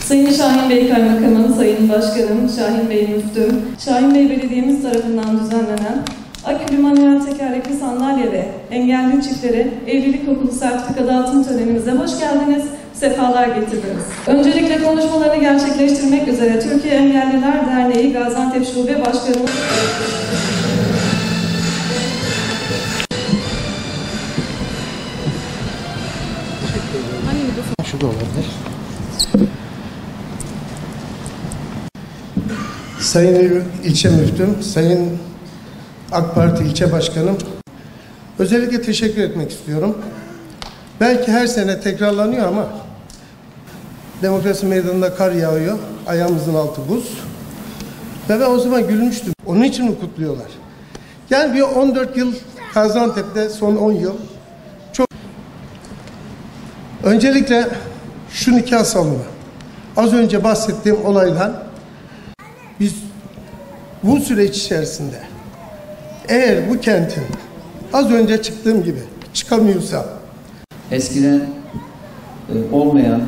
Sayın Şahin Bey Kaymakamım, Sayın Başkanım, Şahin Bey Müftüm, Şahin Bey Belediye'miz tarafından düzenlenen akülü manuel tekerlekli sandalye ve engelli çiftlere evlilik okulu sertifika dağıtım törenimize hoş geldiniz, sefalar getirdiniz. Öncelikle konuşmalarını gerçekleştirmek üzere Türkiye Engelliler Derneği Gaziantep Şube Başkanı Şu da olabilir. Sayın İlçe Müftüm, Sayın AK Parti İlçe Başkanım, özellikle teşekkür etmek istiyorum. Belki her sene tekrarlanıyor ama Demokrasi Meydanı'nda kar yağıyor, ayağımızın altı buz. Ve ben o zaman gülmüştüm. Onun için mi kutluyorlar? Yani bir 14 yıl Gaziantep'te, son 10 yıl çok. Öncelikle şu nikah salonu. Az önce bahsettiğim olaydan biz bu süreç içerisinde eğer bu kentin az önce çıktığım gibi çıkamıyorsa, eskiden olmayan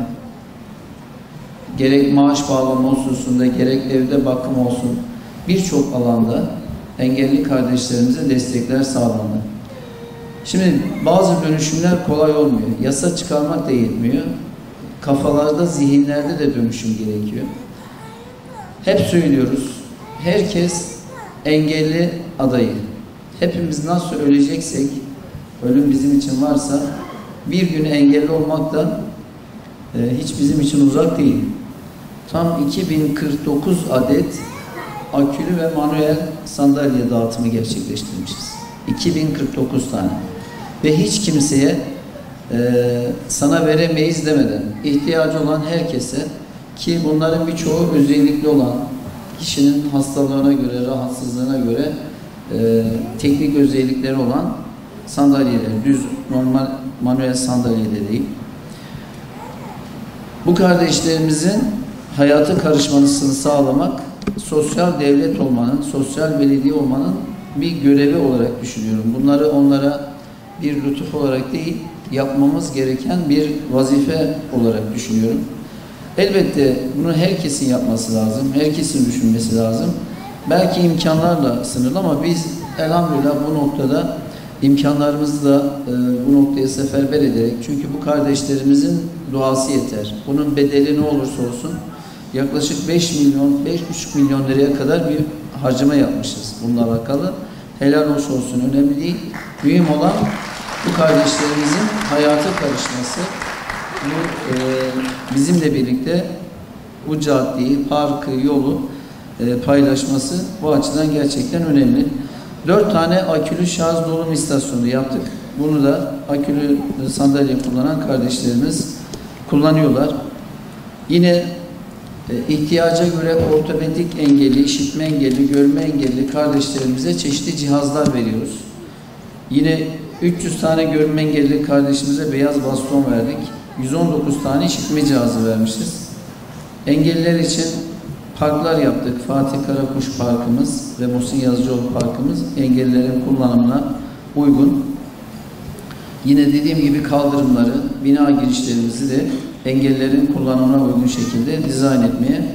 gerek maaş bağlama hususunda gerek evde bakım olsun birçok alanda engelli kardeşlerimize destekler sağlandı. Şimdi bazı dönüşümler kolay olmuyor. Yasa çıkarmak da yetmiyor. Kafalarda, zihinlerde de dönüşüm gerekiyor. Hep söylüyoruz. Herkes engelli adayı. Hepimiz nasıl öleceksek, ölüm bizim için varsa bir gün engelli olmak da hiç bizim için uzak değil. Tam 2049 adet akülü ve manuel sandalye dağıtımı gerçekleştirmişiz. 2049 tane. Ve hiç kimseye sana veremeyiz demeden ihtiyacı olan herkese, ki bunların birçoğu özellikli olan, kişinin hastalığına göre, rahatsızlığına göre teknik özellikleri olan sandalyeler, düz normal manuel sandalyeler değil. Bu kardeşlerimizin hayata karışmasını sağlamak, sosyal devlet olmanın, sosyal belediye olmanın bir görevi olarak düşünüyorum. Bunları onlara bir lütuf olarak değil, yapmamız gereken bir vazife olarak düşünüyorum. Elbette bunu herkesin yapması lazım, herkesin düşünmesi lazım. Belki imkanlarla sınırlı ama biz elhamdülillah bu noktada imkanlarımızı da bu noktaya seferber ederek, çünkü bu kardeşlerimizin duası yeter. Bunun bedeli ne olursa olsun yaklaşık 5 milyon, 5,5 milyon liraya kadar bir harcama yapmışız bununla alakalı. Helal hoş olsun, önemli değil. Mühim olan bu kardeşlerimizin hayata karışması, bizimle birlikte bu caddeyi, parkı, yolu paylaşması bu açıdan gerçekten önemli. 4 tane akülü şarj dolum istasyonu yaptık. Bunu da akülü sandalye kullanan kardeşlerimiz kullanıyorlar. Yine ihtiyaca göre ortopedik engelli, işitme engelli, görme engelli kardeşlerimize çeşitli cihazlar veriyoruz. Yine 300 tane görme engelli kardeşimize beyaz baston verdik. 119 tane işitme cihazı vermişiz. Engelliler için parklar yaptık. Fatih Karakuş Parkımız ve Muhsin Yazıcıoğlu Parkımız engellilerin kullanımına uygun. Yine dediğim gibi kaldırımları, bina girişlerimizi de engellilerin kullanımına uygun şekilde dizayn etmeye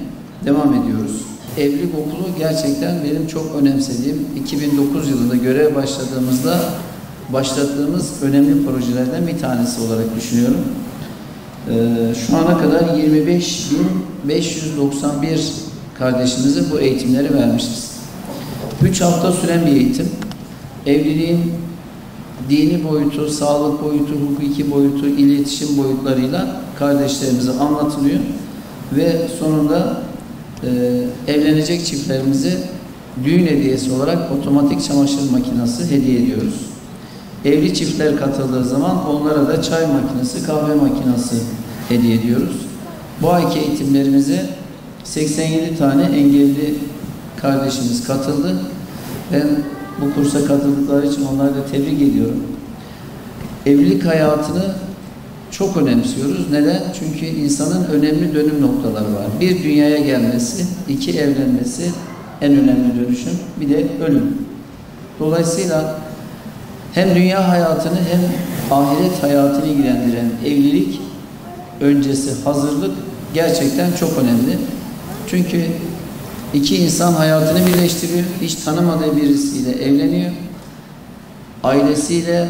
devam ediyoruz. Evlilik okulu gerçekten benim çok önemsediğim, 2009 yılında görev başladığımızda başlattığımız önemli projelerden bir tanesi olarak düşünüyorum. Şu ana kadar 25.591 kardeşimize bu eğitimleri vermişiz. 3 hafta süren bir eğitim. Evliliğin dini boyutu, sağlık boyutu, hukuki boyutu, iletişim boyutlarıyla kardeşlerimize anlatılıyor ve sonunda evlenecek çiftlerimize düğün hediyesi olarak otomatik çamaşır makinesi hediye ediyoruz. Evli çiftler katıldığı zaman onlara da çay makinesi, kahve makinesi hediye ediyoruz. Bu ayki eğitimlerimize 87 tane engelli kardeşimiz katıldı. Ben bu kursa katıldıkları için onları da tebrik ediyorum. Evlilik hayatını çok önemsiyoruz. Neden? Çünkü insanın önemli dönüm noktaları var. Bir, dünyaya gelmesi, 2, evlenmesi en önemli dönüşüm, bir de ölüm. Dolayısıyla hem dünya hayatını hem ahiret hayatını ilgilendiren evlilik öncesi hazırlık gerçekten çok önemli. Çünkü iki insan hayatını birleştiriyor. Hiç tanımadığı birisiyle evleniyor. Ailesiyle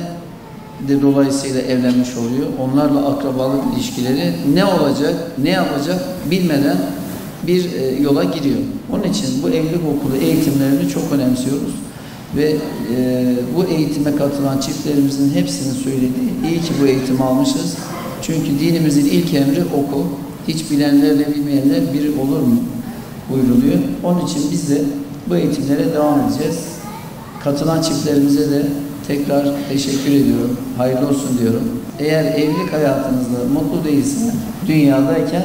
de dolayısıyla evlenmiş oluyor. Onlarla akrabalık ilişkileri ne olacak, ne yapacak bilmeden bir yola giriyor. Onun için bu evlilik okulu eğitimlerini çok önemsiyoruz. Ve bu eğitime katılan çiftlerimizin hepsinin söylediği, iyi ki bu eğitimi almışız. Çünkü dinimizin ilk emri oku. Hiç bilenlerle bilmeyenler bir olur mu buyruluyor. Onun için biz de bu eğitimlere devam edeceğiz. Katılan çiftlerimize de tekrar teşekkür ediyorum. Hayırlı olsun diyorum. Eğer evlilik hayatınızda mutlu değilse dünyadayken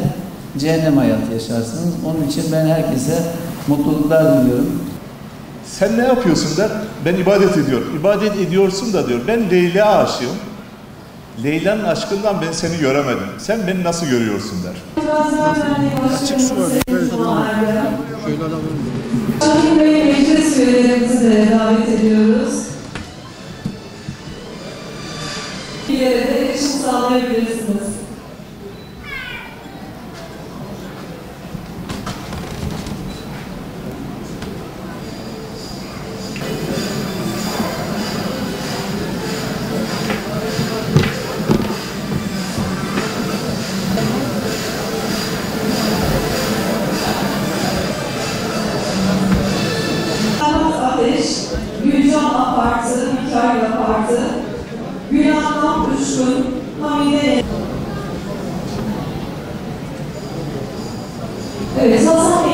cehennem hayatı yaşarsınız. Onun için ben herkese mutluluklar diliyorum. Sen ne yapıyorsun der, ben ibadet ediyorum. İbadet ediyorsun da diyor, ben Leyla aşığım. Leyla'nın aşkından ben seni göremedim. Sen beni nasıl görüyorsun der. Açık su var. Şöyle alalım. Şahin Bey meclis üyelerimizi de davet ediyoruz. Bir yere de erişim sağlayabilirsiniz. Gülcan Apartı, Mikail Apartı, Gülhan Kuşkun, Hamide. Evet, Hasan